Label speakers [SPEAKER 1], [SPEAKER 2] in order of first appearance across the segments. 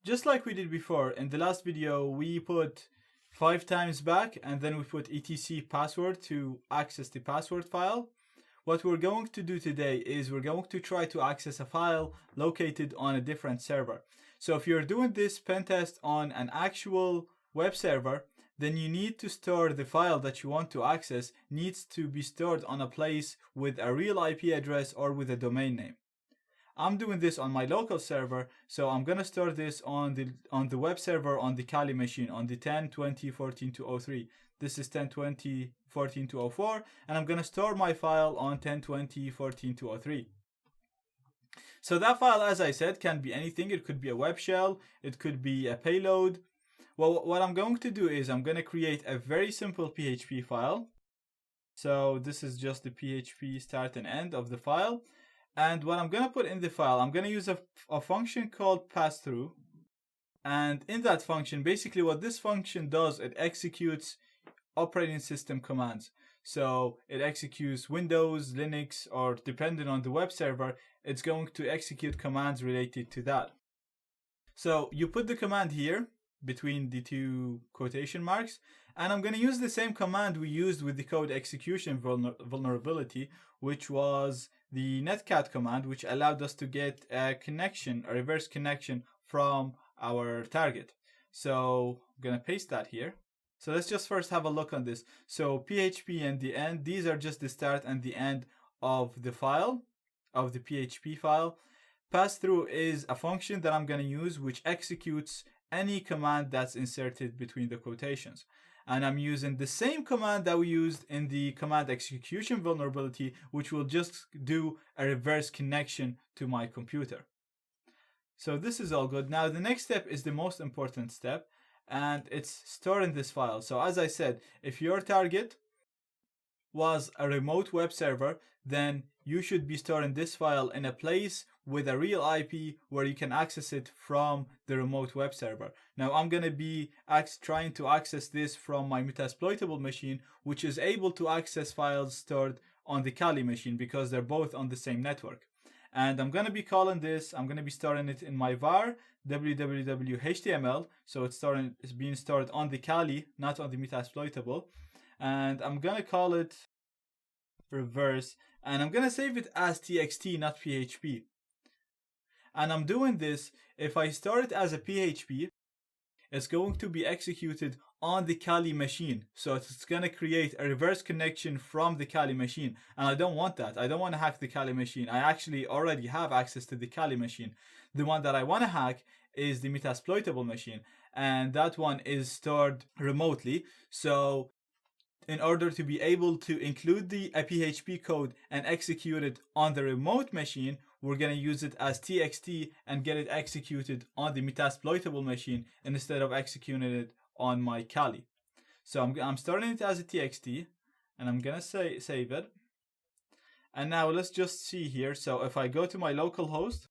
[SPEAKER 1] just like we did before, in the last video, we put 5 times back and then we put etc password to access the password file. What we're going to do today is we're going to try to access a file located on a different server. So if you're doing this pen test on an actual web server, then you need to store the file that you want to access needs to be stored on a place with a real IP address or with a domain name. I'm doing this on my local server, so I'm gonna store this on the web server on the Kali machine on the 10.20.14.203. This is 10.20.14.204, and I'm gonna store my file on 10.20.14.203. So that file, as I said, can be anything. It could be a web shell, it could be a payload. Well, what I'm going to do is I'm gonna create a very simple PHP file. So this is just the PHP start and end of the file. And what I'm going to put in the file, I'm going to use a function called passthrough. And in that function, basically what this function does, it executes operating system commands. So it executes Windows, Linux, or depending on the web server, it's going to execute commands related to that. So you put the command here between the two quotation marks. And I'm going to use the same command we used with the code execution vulnerability, which was the netcat command, which allowed us to get a connection, a reverse connection from our target. So I'm going to paste that here. So let's just first have a look on this. So PHP and the end, these are just the start and the end of the file, of the PHP file. Passthrough is a function that I'm going to use which executes any command that's inserted between the quotations. And I'm using the same command that we used in the command execution vulnerability, which will just do a reverse connection to my computer. So this is all good. Now the next step is the most important step, and it's storing this file. So as I said, if your target was a remote web server, then you should be storing this file in a place with a real IP where you can access it from the remote web server. Now I'm going to be trying to access this from my Metasploitable machine, which is able to access files stored on the Kali machine because they're both on the same network. And I'm going to be calling this, I'm going to be storing it in my var www.html. So it's being stored on the Kali, not on the Metasploitable. And I'm going to call it reverse, and I'm going to save it as txt, not PHP. And I'm doing this, if I store it as a PHP, it's going to be executed on the Kali machine. So it's going to create a reverse connection from the Kali machine. And I don't want that. I don't want to hack the Kali machine. I actually already have access to the Kali machine. The one that I want to hack is the Metasploitable machine. And that one is stored remotely. So in order to be able to include a PHP code and execute it on the remote machine, we're going to use it as txt and get it executed on the Metasploitable machine instead of executing it on my Kali. So I'm starting it as a txt, and I'm going to save it. And now let's just see here. So if I go to my local host,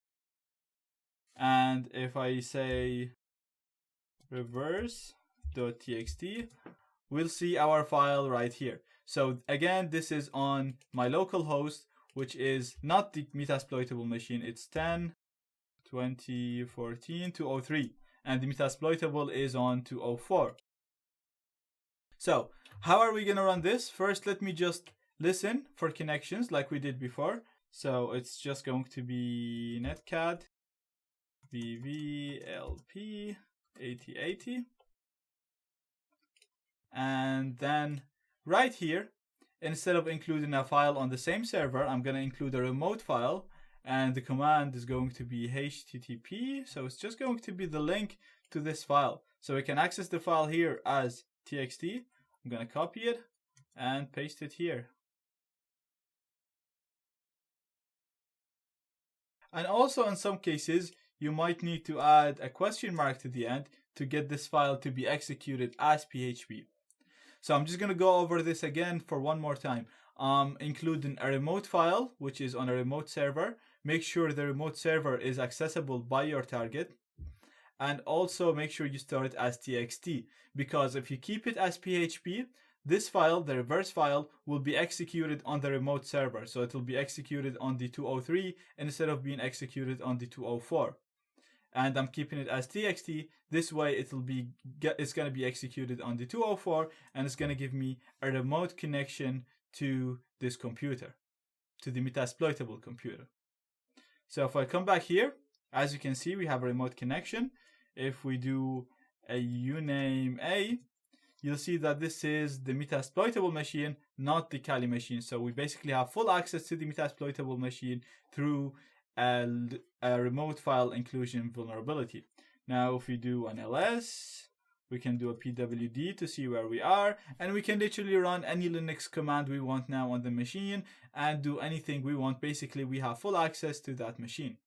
[SPEAKER 1] and if I say reverse.txt, we'll see our file right here. So again, this is on my local host, which is not the Metasploitable machine. It's 10.20.14.203, and the Metasploitable is on 204. So how are we going to run this? First, let me just listen for connections like we did before. So it's just going to be netcat vvlp 8080. And then right here, instead of including a file on the same server, I'm going to include a remote file, and the command is going to be http. So it's just going to be the link to this file. So we can access the file here as txt. I'm going to copy it and paste it here. And also in some cases, you might need to add a question mark to the end to get this file to be executed as PHP. So I'm just going to go over this again for one more time. Including a remote file, which is on a remote server. Make sure the remote server is accessible by your target. And also make sure you store it as txt, because if you keep it as PHP, this file, the reverse file, will be executed on the remote server. So it will be executed on the 203 instead of being executed on the 204. and I'm keeping it as txt. This way it's going to be executed on the 204, and it's going to give me a remote connection to this computer, to the metasploitable computer. So if I come back here, as you can see, we have a remote connection. If we do a uname A, you'll see that this is the metasploitable machine, not the Kali machine. So we basically have full access to the metasploitable machine through a remote file inclusion vulnerability. Now, if we do an ls, we can do a pwd to see where we are, and we can literally run any Linux command we want now on the machine and do anything we want. Basically, we have full access to that machine.